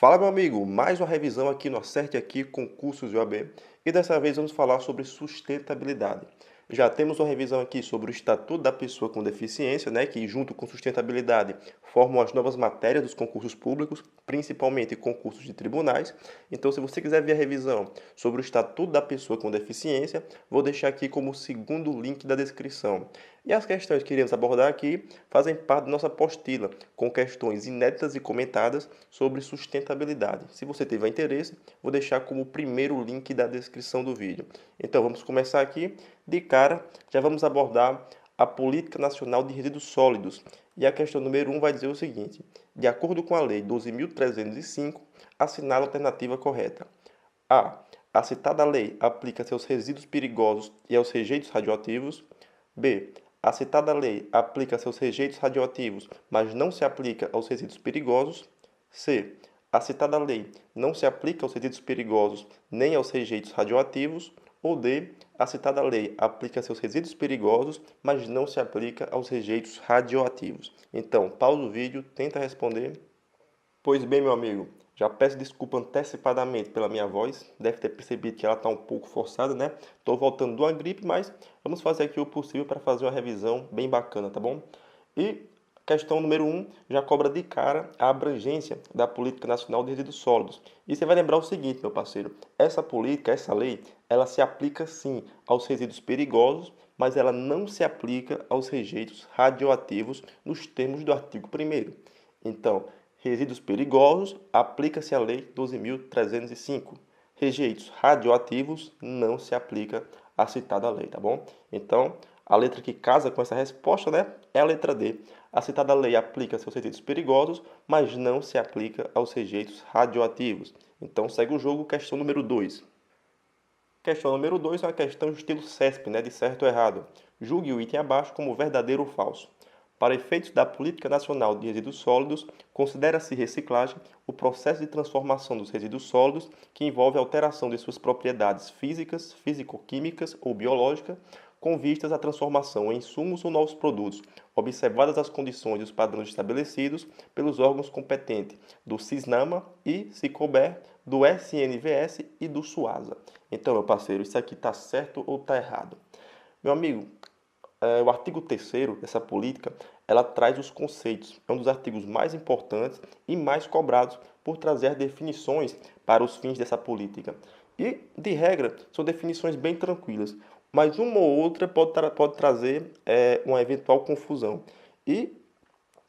Fala, meu amigo, mais uma revisão aqui no Acerte Aqui Concursos de OAB e dessa vez vamos falar sobre sustentabilidade. Já temos uma revisão aqui sobre o Estatuto da Pessoa com Deficiência, né, que junto com sustentabilidade formam as novas matérias dos concursos públicos, principalmente concursos de tribunais. Então, se você quiser ver a revisão sobre o Estatuto da Pessoa com Deficiência, vou deixar aqui como segundo link da descrição. E as questões que iremos abordar aqui fazem parte da nossa apostila, com questões inéditas e comentadas sobre sustentabilidade. Se você tiver interesse, vou deixar como primeiro link da descrição do vídeo. Então vamos começar aqui. De cara, já vamos abordar a Política Nacional de Resíduos Sólidos. E a questão número 1 vai dizer o seguinte: de acordo com a Lei 12.305, assinale a alternativa correta. A. A citada lei aplica-se aos resíduos perigosos e aos rejeitos radioativos. B. A citada lei aplica-se aos rejeitos radioativos, mas não se aplica aos resíduos perigosos. C. A citada lei não se aplica aos resíduos perigosos nem aos rejeitos radioativos. Ou D. A citada lei aplica-se aos resíduos perigosos, mas não se aplica aos rejeitos radioativos. Então, pausa o vídeo, tenta responder. Pois bem, meu amigo, já peço desculpa antecipadamente pela minha voz. Deve ter percebido que ela está um pouco forçada, né? Estou voltando de uma gripe, mas vamos fazer aqui o possível para fazer uma revisão bem bacana, tá bom? E questão número 1 já cobra de cara a abrangência da Política Nacional de Resíduos Sólidos. E você vai lembrar o seguinte, meu parceiro: essa política, essa lei, ela se aplica sim aos resíduos perigosos, mas ela não se aplica aos rejeitos radioativos nos termos do artigo 1º. Então, resíduos perigosos, aplica-se a Lei 12.305. Rejeitos radioativos, não se aplica a citada lei, tá bom? Então, a letra que casa com essa resposta, né, é a letra D. A citada lei aplica-se aos resíduos perigosos, mas não se aplica aos rejeitos radioativos. Então, segue o jogo, questão número 2. Questão número 2 é uma questão de estilo CESP, né, de certo ou errado. Julgue o item abaixo como verdadeiro ou falso. Para efeitos da Política Nacional de Resíduos Sólidos, considera-se reciclagem o processo de transformação dos resíduos sólidos que envolve a alteração de suas propriedades físicas, físico-químicas ou biológicas, com vistas à transformação em insumos ou novos produtos, observadas as condições e os padrões estabelecidos pelos órgãos competentes do CISNAMA e, se couber, do SNVS e do SUASA. Então, meu parceiro, isso aqui está certo ou está errado? Meu amigo, o artigo 3º dessa política, ela traz os conceitos. É um dos artigos mais importantes e mais cobrados por trazer definições para os fins dessa política. E, de regra, são definições bem tranquilas, mas uma ou outra pode trazer uma eventual confusão. E,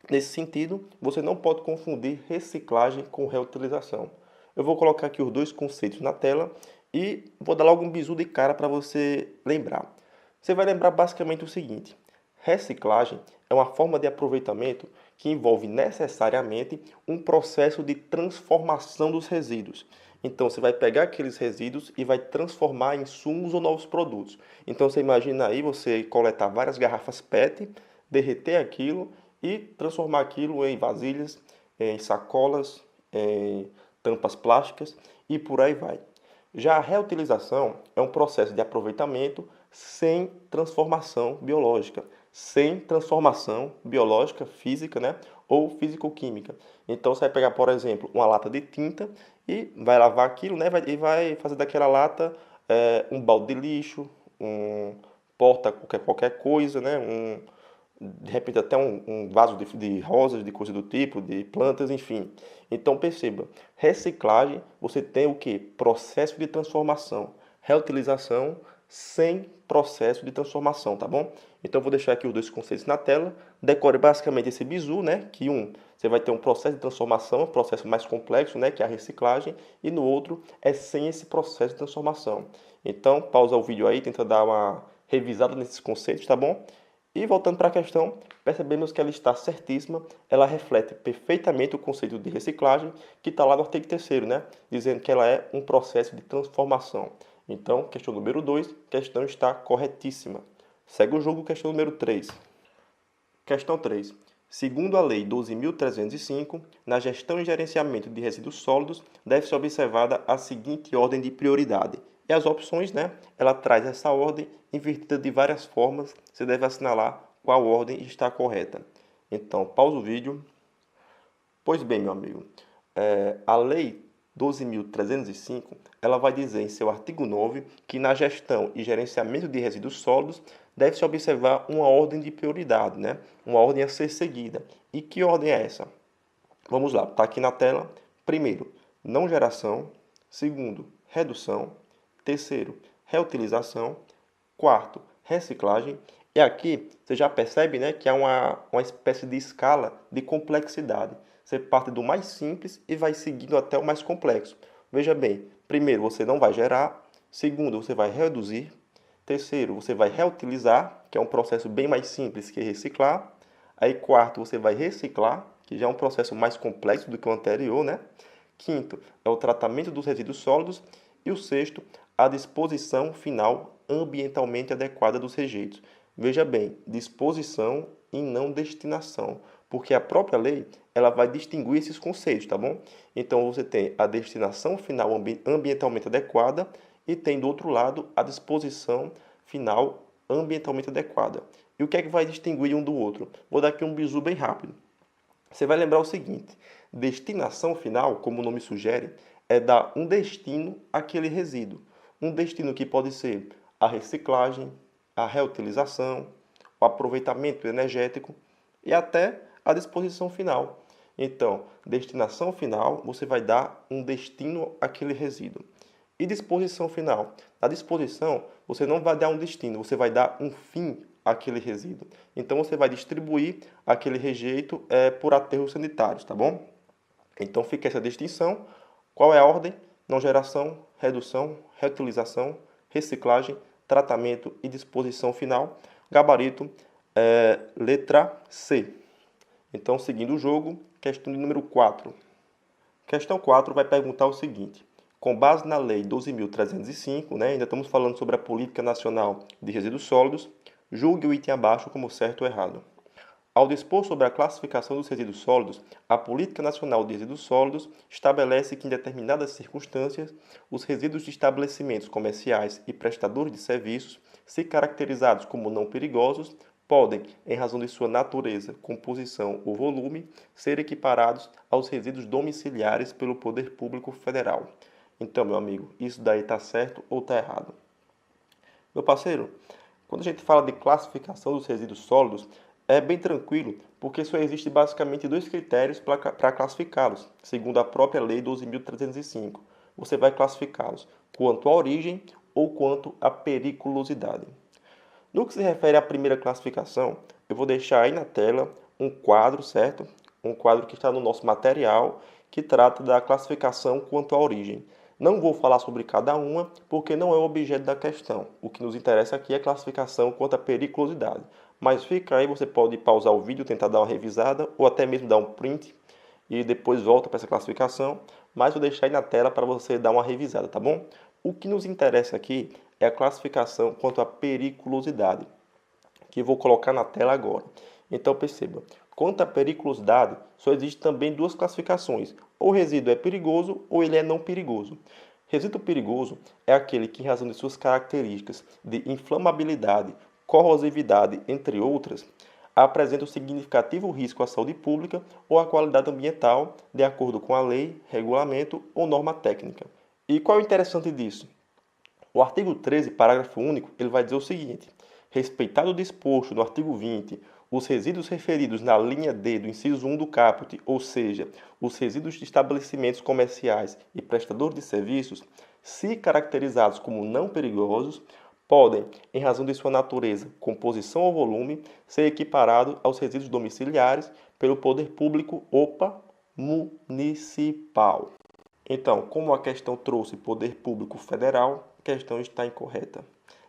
nesse sentido, você não pode confundir reciclagem com reutilização. Eu vou colocar aqui os dois conceitos na tela e vou dar logo um bisu de cara para você lembrar. Você vai lembrar basicamente o seguinte: reciclagem é uma forma de aproveitamento que envolve necessariamente um processo de transformação dos resíduos. Então, você vai pegar aqueles resíduos e vai transformar em insumos ou novos produtos. Então, você imagina aí você coletar várias garrafas PET, derreter aquilo e transformar aquilo em vasilhas, em sacolas, em tampas plásticas e por aí vai. Já a reutilização é um processo de aproveitamento sem transformação biológica, física, né, ou físico-química. Então você vai pegar, por exemplo, uma lata de tinta e vai lavar aquilo, né, e vai fazer daquela lata um balde de lixo, um porta qualquer coisa, né, de repente até um vaso de rosas, de coisa do tipo, de plantas, enfim. Então perceba, reciclagem, você tem o que? Processo de transformação. Reutilização sem processo de transformação, tá bom? Então eu vou deixar aqui os dois conceitos na tela. Decore basicamente esse bizu, né? Que você vai ter um processo de transformação, um processo mais complexo, né? Que é a reciclagem, e no outro é sem esse processo de transformação. Então pausa o vídeo aí, tenta dar uma revisada nesses conceitos, tá bom? E voltando para a questão, percebemos que ela está certíssima, ela reflete perfeitamente o conceito de reciclagem que está lá no artigo 3º, né? Dizendo que ela é um processo de transformação. Então, questão número 2, questão está corretíssima. Segue o jogo, questão número 3. Questão 3. Segundo a Lei 12.305, na gestão e gerenciamento de resíduos sólidos, deve ser observada a seguinte ordem de prioridade. E as opções, né? Ela traz essa ordem invertida de várias formas. Você deve assinalar qual ordem está correta. Então, pausa o vídeo. Pois bem, meu amigo. A Lei 12.305, ela vai dizer em seu artigo 9 que na gestão e gerenciamento de resíduos sólidos deve-se observar uma ordem de prioridade, né? Uma ordem a ser seguida. E que ordem é essa? Vamos lá, está aqui na tela. Primeiro, não geração. Segundo, redução. Terceiro, reutilização. Quarto, reciclagem. E aqui você já percebe, né, que há uma espécie de escala de complexidade. Você parte do mais simples e vai seguindo até o mais complexo. Veja bem, primeiro você não vai gerar. Segundo, você vai reduzir. Terceiro, você vai reutilizar, que é um processo bem mais simples que reciclar. Aí, quarto, você vai reciclar, que já é um processo mais complexo do que o anterior, né? Quinto, é o tratamento dos resíduos sólidos. E o sexto, a disposição final ambientalmente adequada dos rejeitos. Veja bem, disposição e não destinação, porque a própria lei ela vai distinguir esses conceitos, tá bom? Então você tem a destinação final ambientalmente adequada e tem do outro lado a disposição final ambientalmente adequada. E o que é que vai distinguir um do outro? Vou dar aqui um bizu bem rápido. Você vai lembrar o seguinte: destinação final, como o nome sugere, é dar um destino àquele resíduo. Um destino que pode ser a reciclagem, a reutilização, o aproveitamento energético e até a disposição final. Então, destinação final, você vai dar um destino àquele resíduo. E disposição final? Na disposição, você não vai dar um destino, você vai dar um fim àquele resíduo. Então, você vai distribuir aquele rejeito por aterros sanitários, tá bom? Então, fica essa distinção. Qual é a ordem? Não geração, redução, reutilização, reciclagem, tratamento e disposição final. Gabarito, letra C. Então, seguindo o jogo, questão de número 4. Questão 4 vai perguntar o seguinte: com base na Lei 12.305, né, ainda estamos falando sobre a Política Nacional de Resíduos Sólidos, julgue o item abaixo como certo ou errado. Ao dispor sobre a classificação dos resíduos sólidos, a Política Nacional de Resíduos Sólidos estabelece que, em determinadas circunstâncias, os resíduos de estabelecimentos comerciais e prestadores de serviços, se caracterizados como não perigosos, podem, em razão de sua natureza, composição ou volume, ser equiparados aos resíduos domiciliares pelo Poder Público Federal. Então, meu amigo, isso daí está certo ou está errado? Meu parceiro, quando a gente fala de classificação dos resíduos sólidos, é bem tranquilo, porque só existe basicamente dois critérios para classificá-los, segundo a própria Lei 12.305. Você vai classificá-los quanto à origem ou quanto à periculosidade. No que se refere à primeira classificação, eu vou deixar aí na tela um quadro, certo? Um quadro que está no nosso material, que trata da classificação quanto à origem. Não vou falar sobre cada uma, porque não é o objeto da questão. O que nos interessa aqui é a classificação quanto à periculosidade. Mas fica aí, você pode pausar o vídeo, tentar dar uma revisada, ou até mesmo dar um print, e depois volta para essa classificação. Mas vou deixar aí na tela para você dar uma revisada, tá bom? O que nos interessa aqui é a classificação quanto à periculosidade, que eu vou colocar na tela agora. Então perceba, quanto à periculosidade, só existe também duas classificações: ou o resíduo é perigoso ou ele é não perigoso. Resíduo perigoso é aquele que, em razão de suas características de inflamabilidade, corrosividade, entre outras, apresenta um significativo risco à saúde pública ou à qualidade ambiental, de acordo com a lei, regulamento ou norma técnica. E qual é o interessante disso? O artigo 13, parágrafo único, ele vai dizer o seguinte: respeitado o disposto no artigo 20, os resíduos referidos na linha D do inciso 1 do caput, ou seja, os resíduos de estabelecimentos comerciais e prestadores de serviços, se caracterizados como não perigosos, podem, em razão de sua natureza, composição ou volume, ser equiparados aos resíduos domiciliares pelo poder público municipal. Então, como a questão trouxe poder público federal, a questão está incorreta.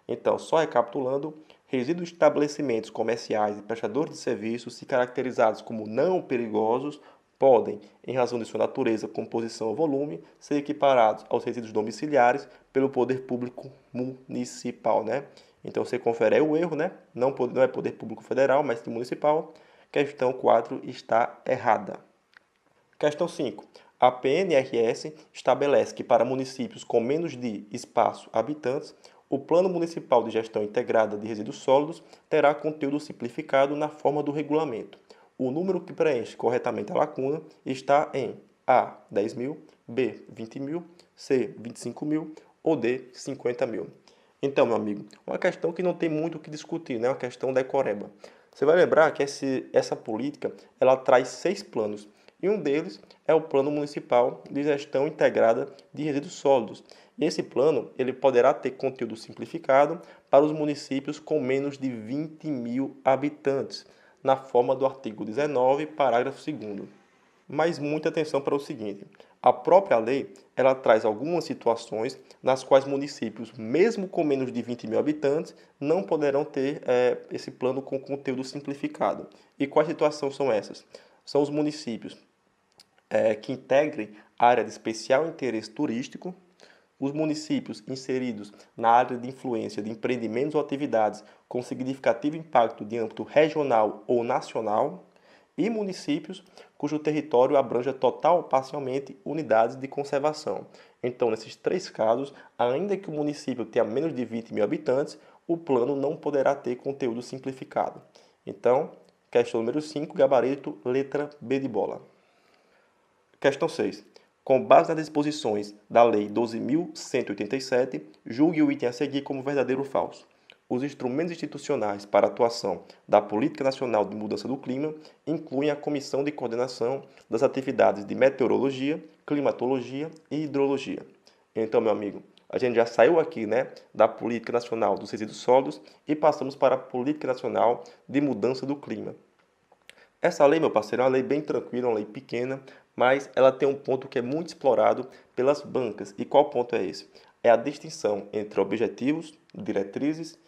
Então, só recapitulando, resíduos de estabelecimentos comerciais e prestadores de serviços, se caracterizados como não perigosos, podem, em razão de sua natureza, composição ou volume, ser equiparados aos resíduos domiciliares pelo poder público municipal, né? Então, você confere aí o erro, né? Não é poder público federal, mas municipal. Questão 4 está errada. Questão 5. A PNRS estabelece que para municípios com menos de espaço habitantes, o Plano Municipal de Gestão Integrada de Resíduos Sólidos terá conteúdo simplificado na forma do regulamento. O número que preenche corretamente a lacuna está em A, 10 mil, B, 20 mil, C, 25 mil ou D, 50 mil. Então, meu amigo, uma questão que não tem muito o que discutir, né? Uma questão decoreba. Você vai lembrar que essa política ela traz 6 planos e um deles é o Plano Municipal de Gestão Integrada de Resíduos Sólidos. E esse plano ele poderá ter conteúdo simplificado para os municípios com menos de 20 mil habitantes, na forma do artigo 19, parágrafo 2º. Mas muita atenção para o seguinte: a própria lei ela traz algumas situações nas quais municípios, mesmo com menos de 20 mil habitantes, não poderão ter esse plano com conteúdo simplificado. E quais situações são essas? São os municípios que integrem a área de especial interesse turístico, os municípios inseridos na área de influência de empreendimentos ou atividades com significativo impacto de âmbito regional ou nacional, e municípios cujo território abranja total ou parcialmente unidades de conservação. Então, nesses 3 casos, ainda que o município tenha menos de 20 mil habitantes, o plano não poderá ter conteúdo simplificado. Então, questão número 5, gabarito, letra B de bola. Questão 6. Com base nas disposições da Lei 12.187, julgue o item a seguir como verdadeiro ou falso. Os instrumentos institucionais para a atuação da Política Nacional de Mudança do Clima incluem a Comissão de Coordenação das Atividades de Meteorologia, Climatologia e Hidrologia. Então, meu amigo, a gente já saiu aqui, né, da Política Nacional dos Resíduos Sólidos e passamos para a Política Nacional de Mudança do Clima. Essa lei, meu parceiro, é uma lei bem tranquila, uma lei pequena, mas ela tem um ponto que é muito explorado pelas bancas. E qual ponto é esse? É a distinção entre objetivos, diretrizes,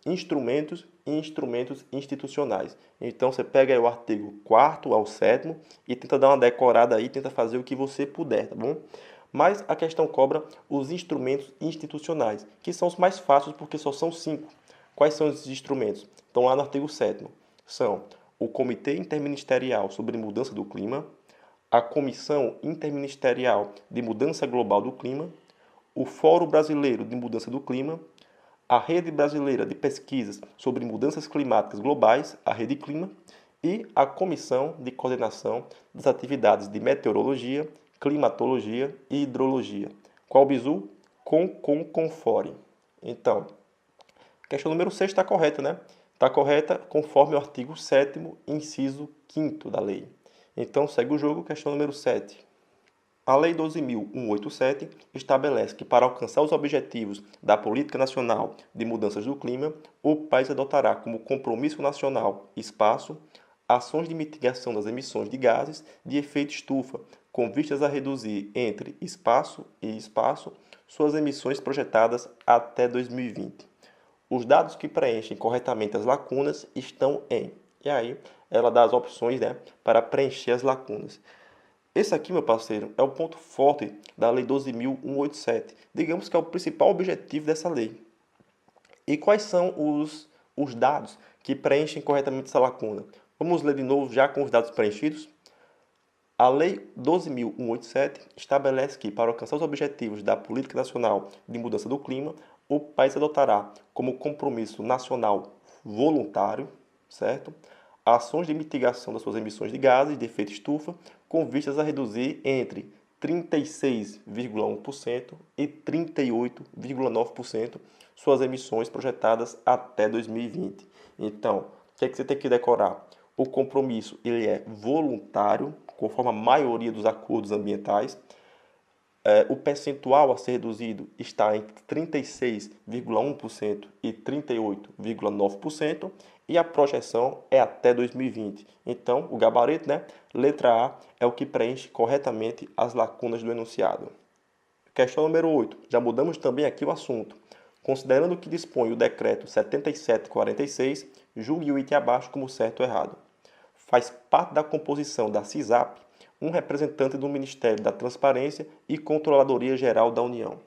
instrumentos e instrumentos institucionais. Então, você pega aí o artigo 4º ao 7º e tenta dar uma decorada aí, tenta fazer o que você puder, tá bom? Mas a questão cobra os instrumentos institucionais, que são os mais fáceis porque só são 5. Quais são esses instrumentos? Estão lá no artigo 7º. São o Comitê Interministerial sobre Mudança do Clima, a Comissão Interministerial de Mudança Global do Clima, o Fórum Brasileiro de Mudança do Clima, a Rede Brasileira de Pesquisas sobre Mudanças Climáticas Globais, a Rede Clima, e a Comissão de Coordenação das Atividades de Meteorologia, Climatologia e Hidrologia. Qual bizu? Confore. Então, questão número 6 está correta, né? Está correta conforme o artigo 7º, inciso 5º da lei. Então, segue o jogo, questão número 7. A Lei 12.187 estabelece que, para alcançar os objetivos da Política Nacional de Mudanças do Clima, o país adotará como compromisso nacional espaço ações de mitigação das emissões de gases de efeito estufa, com vistas a reduzir entre espaço e espaço suas emissões projetadas até 2020. Os dados que preenchem corretamente as lacunas estão em. E aí, ela dá as opções, né, para preencher as lacunas. Esse aqui, meu parceiro, é o ponto forte da Lei 12.187. Digamos que é o principal objetivo dessa lei. E quais são os dados que preenchem corretamente essa lacuna? Vamos ler de novo já com os dados preenchidos? A Lei 12.187 estabelece que, para alcançar os objetivos da Política Nacional de Mudança do Clima, o país adotará como compromisso nacional voluntário, certo? Ações de mitigação das suas emissões de gases de efeito estufa, com vistas a reduzir entre 36,1% e 38,9% suas emissões projetadas até 2020. Então, o que é que você tem que decorar? O compromisso ele é voluntário, conforme a maioria dos acordos ambientais. O percentual a ser reduzido está entre 36,1% e 38,9% e a projeção é até 2020. Então, o gabarito, né? Letra A é o que preenche corretamente as lacunas do enunciado. Questão número 8. Já mudamos também aqui o assunto. Considerando que dispõe o decreto 7746, julgue o item abaixo como certo ou errado. Faz parte da composição da CISAP um representante do Ministério da Transparência e Controladoria Geral da União.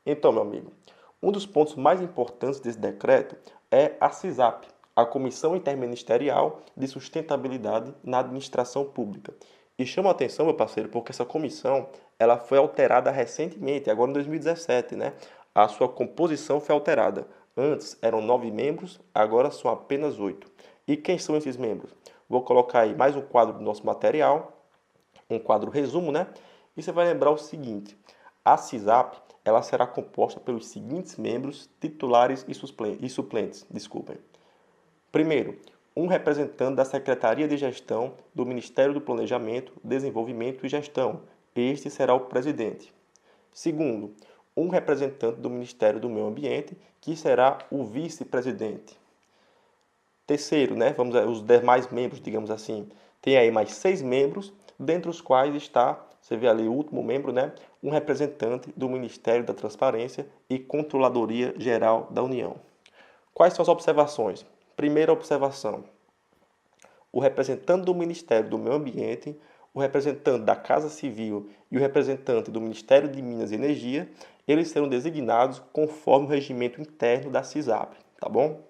Então, meu amigo, um dos pontos mais importantes desse decreto é a CISAP, a Comissão Interministerial de Sustentabilidade na Administração Pública. E chama a atenção, meu parceiro, porque essa comissão ela foi alterada recentemente, agora em 2017, né? A sua composição foi alterada. Antes eram 9 membros, agora são apenas 8. E quem são esses membros? Vou colocar aí mais um quadro do nosso material. um quadro resumo, né? E você vai lembrar o seguinte: a CISAP ela será composta pelos seguintes membros titulares e suplentes. Desculpem. Primeiro, um representante da Secretaria de Gestão do Ministério do Planejamento, Desenvolvimento e Gestão. Este será o presidente. Segundo, um representante do Ministério do Meio Ambiente, que será o vice-presidente. Terceiro, né, vamos os demais membros, digamos assim, tem aí mais 6 membros, dentre os quais está, você vê ali o último membro, né, um representante do Ministério da Transparência e Controladoria Geral da União. Quais são as observações? Primeira observação: o representante do Ministério do Meio Ambiente, o representante da Casa Civil e o representante do Ministério de Minas e Energia, eles serão designados conforme o regimento interno da CISAP, tá bom?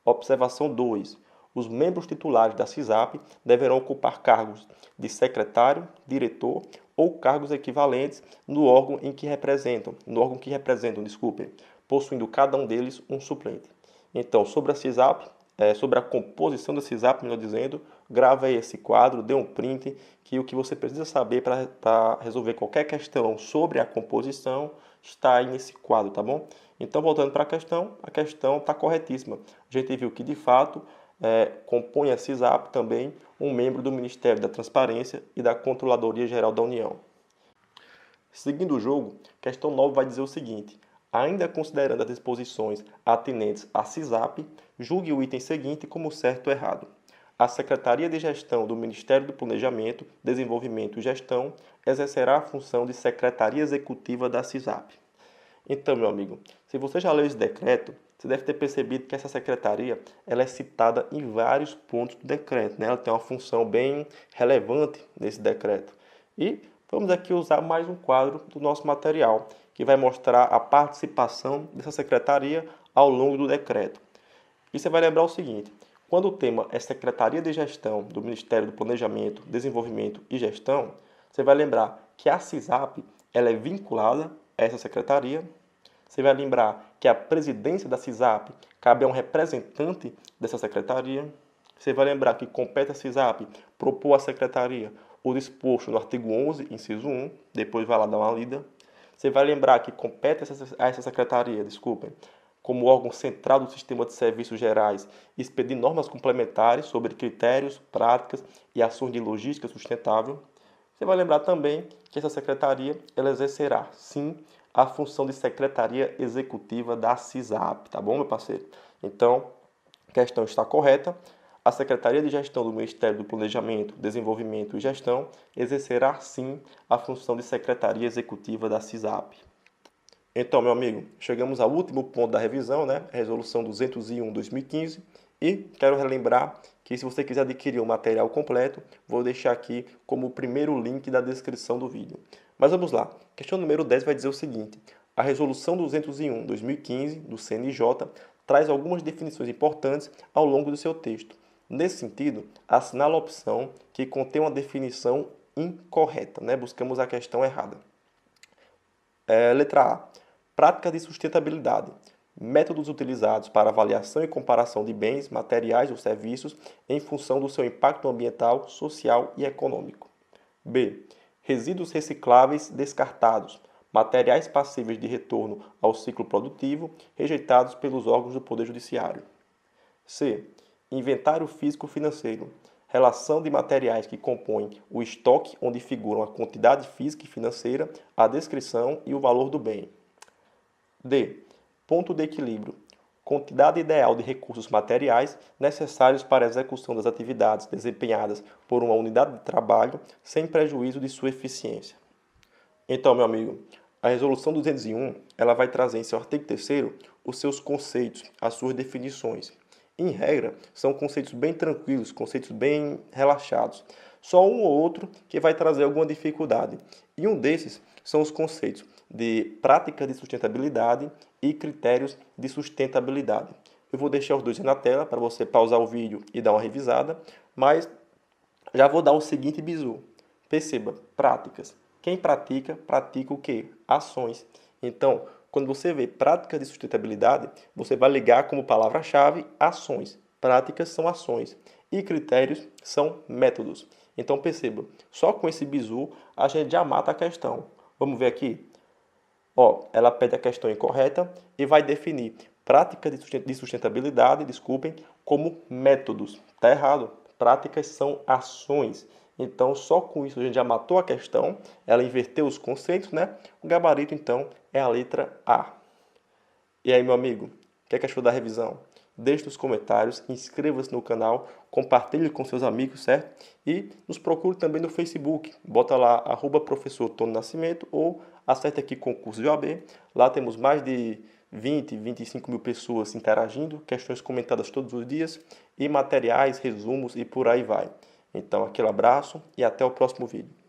Observação 2. Os membros titulares da CISAP deverão ocupar cargos de secretário, diretor ou cargos equivalentes no órgão que representam, possuindo cada um deles um suplente. Então, sobre a CISAP, sobre a composição da CISAP, melhor dizendo, grava aí esse quadro, dê um print, que o que você precisa saber para resolver qualquer questão sobre a composição está aí nesse quadro, tá bom? Então, voltando para a questão está corretíssima. A gente viu que, de fato, compõe a CISAP também um membro do Ministério da Transparência e da Controladoria Geral da União. Seguindo o jogo, questão 9 vai dizer o seguinte: ainda considerando as disposições atinentes à CISAP, julgue o item seguinte como certo ou errado. A Secretaria de Gestão do Ministério do Planejamento, Desenvolvimento e Gestão exercerá a função de Secretaria Executiva da CISAP. Então, meu amigo, se você já leu esse decreto, você deve ter percebido que essa secretaria ela é citada em vários pontos do decreto, né? Ela tem uma função bem relevante nesse decreto. E vamos aqui usar mais um quadro do nosso material, que vai mostrar a participação dessa secretaria ao longo do decreto. E você vai lembrar o seguinte: quando o tema é Secretaria de Gestão do Ministério do Planejamento, Desenvolvimento e Gestão, você vai lembrar que a CISAP ela é vinculada a essa secretaria. Você vai lembrar que a presidência da CISAP cabe a um representante dessa secretaria. Você vai lembrar que compete a CISAP propor à secretaria o disposto no artigo 11, inciso 1, depois vai lá dar uma lida. Você vai lembrar que compete a essa secretaria, como órgão central do sistema de serviços gerais, expedir normas complementares sobre critérios, práticas e ações de logística sustentável. Você vai lembrar também que essa secretaria ela exercerá, sim, a função de secretaria executiva da CISAP, tá bom, meu parceiro? Então, a questão está correta. A Secretaria de Gestão do Ministério do Planejamento, Desenvolvimento e Gestão exercerá, sim, a função de secretaria executiva da CISAP. Então, meu amigo, chegamos ao último ponto da revisão, né? A Resolução 201/2015. E quero relembrar que se você quiser adquirir o material completo, vou deixar aqui como o primeiro link da descrição do vídeo. Mas vamos lá. A questão número 10 vai dizer o seguinte: a Resolução 201/2015 do CNJ traz algumas definições importantes ao longo do seu texto. Nesse sentido, assinala a opção que contém uma definição incorreta, né? Buscamos a questão errada. Letra A. Prática de sustentabilidade. Métodos utilizados para avaliação e comparação de bens, materiais ou serviços em função do seu impacto ambiental, social e econômico. B. Resíduos recicláveis descartados. Materiais passíveis de retorno ao ciclo produtivo, rejeitados pelos órgãos do Poder Judiciário. C. Inventário físico-financeiro. Relação de materiais que compõem o estoque, onde figuram a quantidade física e financeira, a descrição e o valor do bem. D. Ponto de equilíbrio. Quantidade ideal de recursos materiais necessários para a execução das atividades desempenhadas por uma unidade de trabalho sem prejuízo de sua eficiência. Então, meu amigo, a Resolução 201 ela vai trazer em seu artigo 3º os seus conceitos, as suas definições. Em regra, são conceitos bem tranquilos, conceitos bem relaxados. Só um ou outro que vai trazer alguma dificuldade. E um desses são os conceitos de prática de sustentabilidade e critérios de sustentabilidade. Eu vou deixar os dois na tela para você pausar o vídeo e dar uma revisada, mas já vou dar o seguinte bizu. Perceba, práticas. Quem pratica, pratica o quê? Ações. Então, quando você vê práticas de sustentabilidade, você vai ligar como palavra-chave ações. Práticas são ações. e critérios são métodos. Então perceba, só com esse bizu a gente já mata a questão. Vamos ver aqui? Ó, ela pede a questão incorreta e vai definir práticas de sustentabilidade, desculpem, como métodos. Tá errado. Práticas são ações. Então, só com isso a gente já matou a questão. Ela inverteu os conceitos, né? O gabarito, então, é a letra A. E aí, meu amigo, o que é que achou da revisão? Deixe nos comentários, inscreva-se no canal, compartilhe com seus amigos, certo? E nos procure também no Facebook. Bota lá, @professor Tony Nascimento ou acerte aqui concurso de OAB. Lá temos mais de 25 mil pessoas interagindo, questões comentadas todos os dias e materiais, resumos e por aí vai. Então, aquele abraço e até o próximo vídeo.